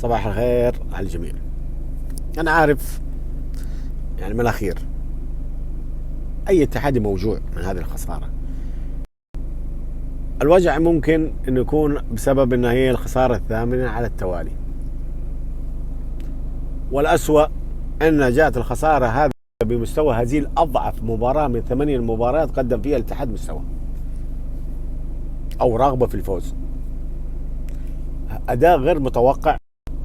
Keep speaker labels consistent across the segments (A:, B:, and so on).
A: صباح الخير على الجميع. أنا عارف يعني من الأخير أي اتحادي موجوع من هذه الخسارة. الوجع ممكن أن يكون بسبب أن هي الخسارة الثامنة على التوالي، والأسوأ أن جاءت الخسارة هذه بمستوى هزيل أضعف مباراة من 8 مباريات قدم فيها الاتحاد مستوى أو رغبة في الفوز. أداء غير متوقع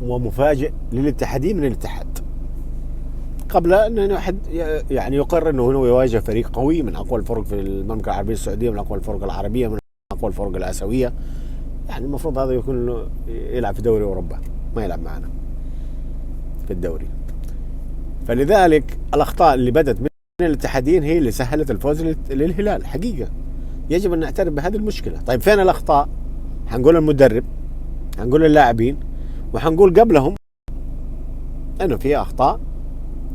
A: ومفاجئ للاتحادين من الاتحاد، قبل أن أحد يعني يقرر أنه هو يواجه فريق قوي من أقوى الفرق في المملكة العربية السعودية، من أقوى الفرق العربية، من أقوى الفرق الآسيوية. يعني المفروض هذا يكون يلعب في دوري أوروبا، ما يلعب معنا في الدوري. فلذلك الأخطاء اللي بدت من الاتحادين هي اللي سهلت الفوز للهلال. حقيقة يجب أن نعترف بهذه المشكلة. طيب فين الأخطاء؟ حنقول المدرب، حنقول اللاعبين، وحنقول قبلهم أنه في أخطاء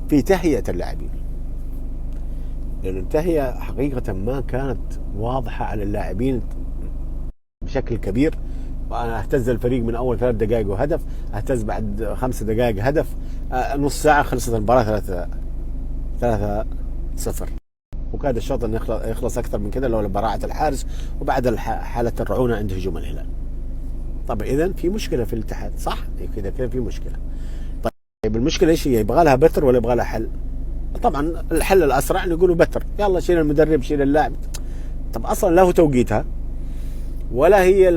A: في تهيئة اللاعبين، لأن التهيئة حقيقة ما كانت واضحة على اللاعبين بشكل كبير. وأنا اهتز الفريق من أول 3 دقائق وهدف، اهتز بعد 5 دقائق هدف، نص ساعة خلصت المباراة 3-0، وكاد الشوط أن يخلص أكثر من كذا لولا براعة الحارس وبعد حالة الرعونة عند هجوم الهلال. طب إذن في مشكلة في الاتحاد، صح؟ كذا في مشكلة. طيب المشكلة إيش هي؟ يبغى لها بتر ولا يبغى لها حل؟ طبعا الحل الأسرع نقوله بتر، يلا شيل المدرب شيل اللاعب. طب أصلا لا هو توقيتها ولا هي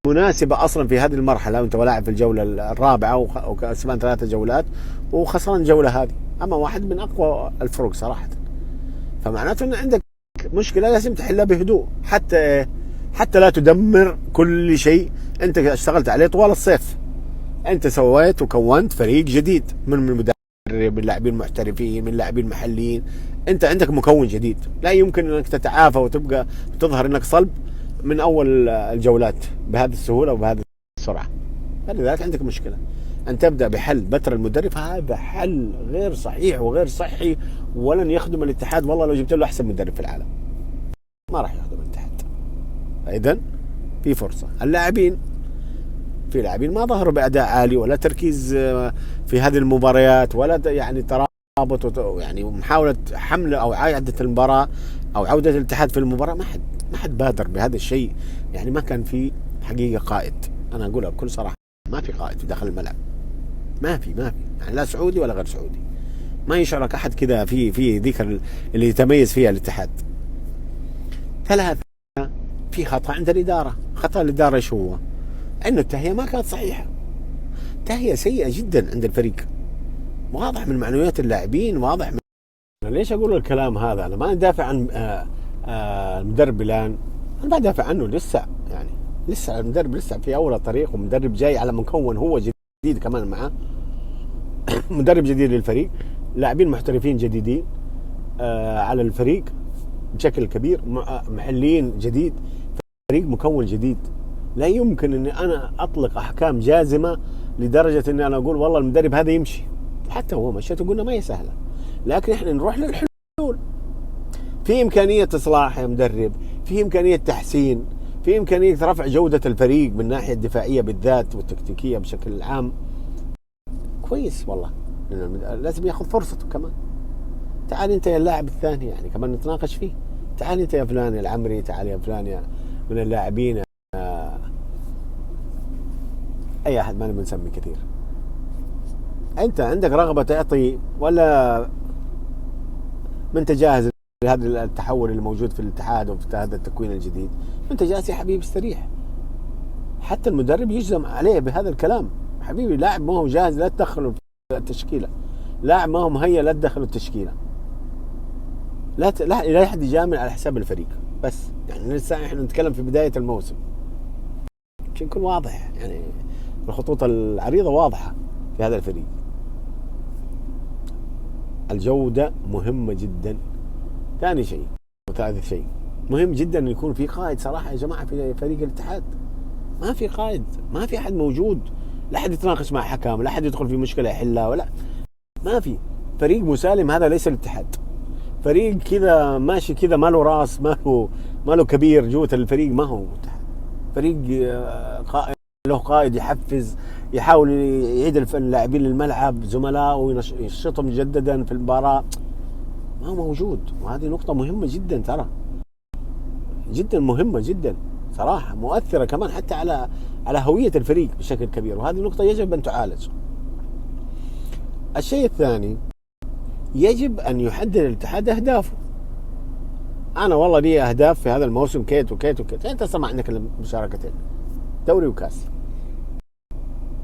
A: المناسبة أصلا في هذه المرحلة، وأنت لاعب في الجولة الرابعة وكسبان 3 جولات وخسران الجولة هذه أما واحد من أقوى الفرق صراحة. فمعناته أن عندك مشكلة لازم تحلها بهدوء، حتى لا تدمر كل شيء أنت اشتغلت عليه طوال الصيف. أنت سويت وكونت فريق جديد من مدرب، من لاعبين محترفين، من لاعبين محليين. أنت عندك مكون جديد، لا يمكن أنك تتعافى وتبقى تظهر أنك صلب من أول الجولات بهذه السهولة وبهذه السرعة. فلذلك عندك مشكلة. أن تبدأ بحل بتر المدرب، هذا حل غير صحيح وغير صحي، ولن يخدم الاتحاد. والله لو جبت له أحسن مدرب في العالم ما راح يخدم الاتحاد. إذن في فرصة. اللاعبين، في لاعبين ما ظهروا بأداء عالي ولا تركيز في هذه المباريات، ولا يعني ترابط يعني محاولة حمل أو عودة المباراة أو عودة الاتحاد في المباراة. ما حد بادر بهذا الشيء. يعني ما كان في حقيقة قائد. أنا أقولها بكل صراحة، ما في قائد في داخل الملعب، ما في يعني لا سعودي ولا غير سعودي. ما يشعرك أحد كذا في ذيك اللي يتميز فيها الاتحاد. 3 في خطأ عند الإدارة. خطأ الإدارة إيش هو؟ أن التهيئة ما كانت صحيحة، تهيئة سيئة جدا عند الفريق، واضح من معنويات اللاعبين، واضح من... أنا ليش أقول الكلام هذا؟ أنا ما ندافع عن المدرب بلان، أنا ما دافع عنه لسه. يعني لسه المدرب لسه في أول الطريق، ومدرب جاي على مكون هو جديد كمان معاه مدرب جديد للفريق، لاعبين محترفين جديدين على الفريق بشكل كبير، محليين جديد، فريق مكون جديد. لا يمكن أني أنا أطلق أحكام جازمة لدرجة أني أنا أقول والله المدرب هذا يمشي. حتى هو مشيت وقلنا ما هي سهلة، لكن إحنا نروح للحلول. في إمكانية إصلاح يا مدرب، في إمكانية تحسين، في إمكانية رفع جودة الفريق من الناحية الدفاعية بالذات والتكتيكية بشكل عام. كويس والله، لازم ياخذ فرصته كمان. تعال أنت يا اللاعب الثاني، يعني كمان نتناقش فيه. تعال أنت يا فلان يا العمري، تعال يا فلان يا من اللاعبين، أي أحد ما نسمي كثير. أنت عندك رغبة تعطي ولا ما أنت جاهز لهذا التحول اللي موجود في الاتحاد وفي هذا التكوين الجديد؟ أنت جالس يا حبيبي استريح. حتى المدرب يجزم عليه بهذا الكلام. حبيبي لاعب ما هو جاهز لا تدخله في التشكيلة، لاعب ما هو مهيأ لا تدخله التشكيلة. لا أحد يجامل على حساب الفريق. بس يعني لسه احنا نتكلم في بداية الموسم عشان يكون واضح، يعني الخطوط العريضة واضحة في هذا الفريق. الجودة مهمة جدا. ثاني شيء وثالث شيء مهم جدا أن يكون في قائد صراحة يا جماعة في فريق الاتحاد. ما في قائد، ما في أحد موجود، لا أحد يتناقش مع حكام، لا أحد يدخل في مشكلة يحلها، ولا ما في فريق مسالم. هذا ليس الاتحاد. فريق كذا ماشي كذا ما له راس، ما له كبير جوة الفريق، ما هو فريق قائم له قائد يحفز، يحاول يعيد اللاعبين للملعب زملاء وينشطهم مجددا في المباراة، ما هو موجود. وهذه نقطة مهمة جدا، ترى جدا مهمة جدا صراحة، مؤثرة كمان حتى على هوية الفريق بشكل كبير، وهذه نقطة يجب أن تعالج. الشيء الثاني، يجب أن يحدد الاتحاد أهدافه. أنا والله لي أهداف في هذا الموسم كيت وكيت وكيت، أنت سمع عندك المشاركتين دوري وكاس،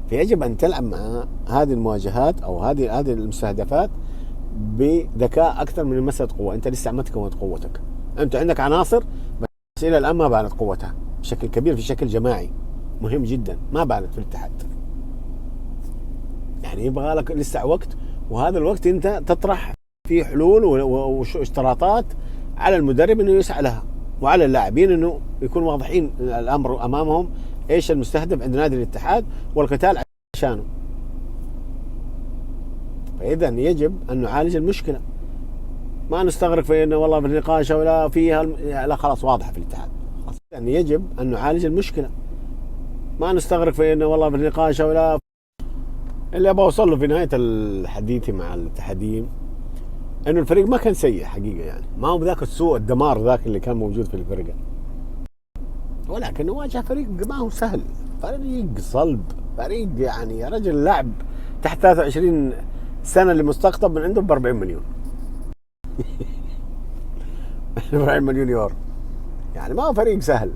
A: فيجب أن تلعب مع هذه المواجهات أو هذه المستهدفات بذكاء أكثر من مسألة قوة. أنت لسه ما تكونت قوتك، أنت عندك عناصر بس إلى الآن ما بانت قوتها بشكل كبير في شكل جماعي مهم جدا، ما بانت في الاتحاد. يعني يبغى لك لسه وقت، وهذا الوقت أنت تطرح فيه حلول واشتراطات على المدرب أنه يسعى لها، وعلى اللاعبين أنه يكون واضحين الأمر أمامهم إيش المستهدف عند نادي الاتحاد والقتال عشانه. فإذا يجب أن نعالج المشكلة، ما نستغرق في أنه والله في النقاش ولا فيها لا، خلاص واضحة في الاتحاد. يعني يجب أن نعالج المشكلة، ما نستغرق في أنه والله في النقاش ولا. اللي أبغى أوصل له في نهاية الحديث مع الاتحاديين أنه الفريق ما كان سيء حقيقة، يعني ما هو بذاك السوء الدمار ذاك اللي كان موجود في الفرقة، ولكن واجه فريق ما هو سهل، فريق صلب، فريق يعني يا رجل لعب تحت 23 سنة اللي مستقطب من عندهم ب 40 مليون 40 مليون يورو، يعني ما هو فريق سهل.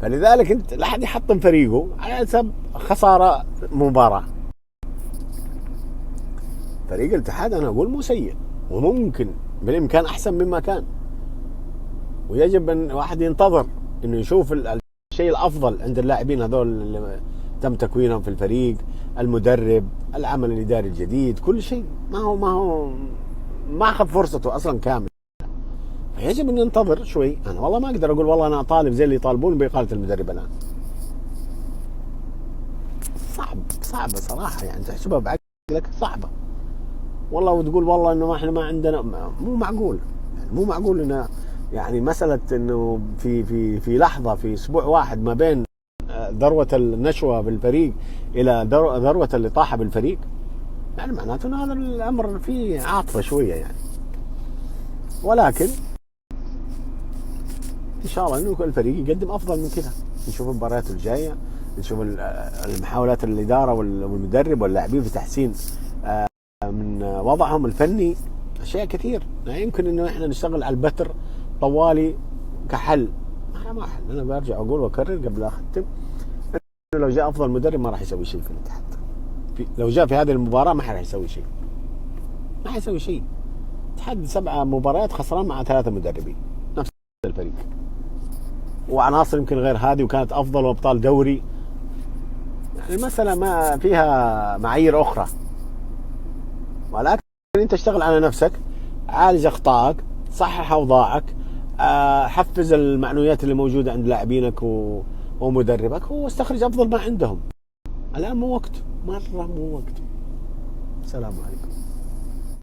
A: فلذلك انت لا حد يحطم فريقه على حسب خسارة مباراة. فريق الاتحاد انا اقول مو سيء، وممكن بالامكان احسن مما كان، ويجب ان واحد ينتظر انه يشوف الشيء الافضل عند اللاعبين هذول اللي تم تكوينهم في الفريق، المدرب، العمل الاداري الجديد، كل شيء ما اخذ فرصته اصلا كامل. فيجب ان ننتظر شوي. انا والله ما اقدر اقول والله انا طالب زي اللي يطالبون باقاله المدرب الان. صعبه صراحه، يعني تحسبها بعقلك صعبه والله، وتقول والله انه احنا ما عندنا، مو معقول، يعني مو معقول انه يعني مساله انه في لحظه في اسبوع واحد ما بين ذروه النشوه بالفريق الى ذروه الاطاحه بالفريق، يعني معناته ان هذا الامر فيه عاطفه شويه يعني. ولكن ان شاء الله انه الفريق يقدم افضل من كذا، نشوف المباريات الجايه، نشوف المحاولات الاداره والمدرب واللاعبين في تحسين من وضعهم الفني، اشياء كثير. يعني يمكن انه احنا نشتغل على البتر طوالي كحل، ما حل. انا برجع اقول واكرر قبل اختم انه لو جاء افضل مدرب ما راح يسوي شيء في الاتحاد، لو جاء في هذه المباراه ما راح يسوي شيء، ما حيسوي شيء. الاتحاد 7 مباريات خسران مع 3 مدربين نفس الفريق، وعناصر يمكن غير هذه، وكانت افضل وابطال دوري. يعني المساله ما فيها معايير اخرى، ولكن انت اشتغل على نفسك، عالج اخطائك، صحح اوضاعك، حفز المعنويات اللي موجوده عند لاعبينك ومدربك، واستخرج افضل ما عندهم. الان مو وقت، مره مو وقت. السلام عليكم.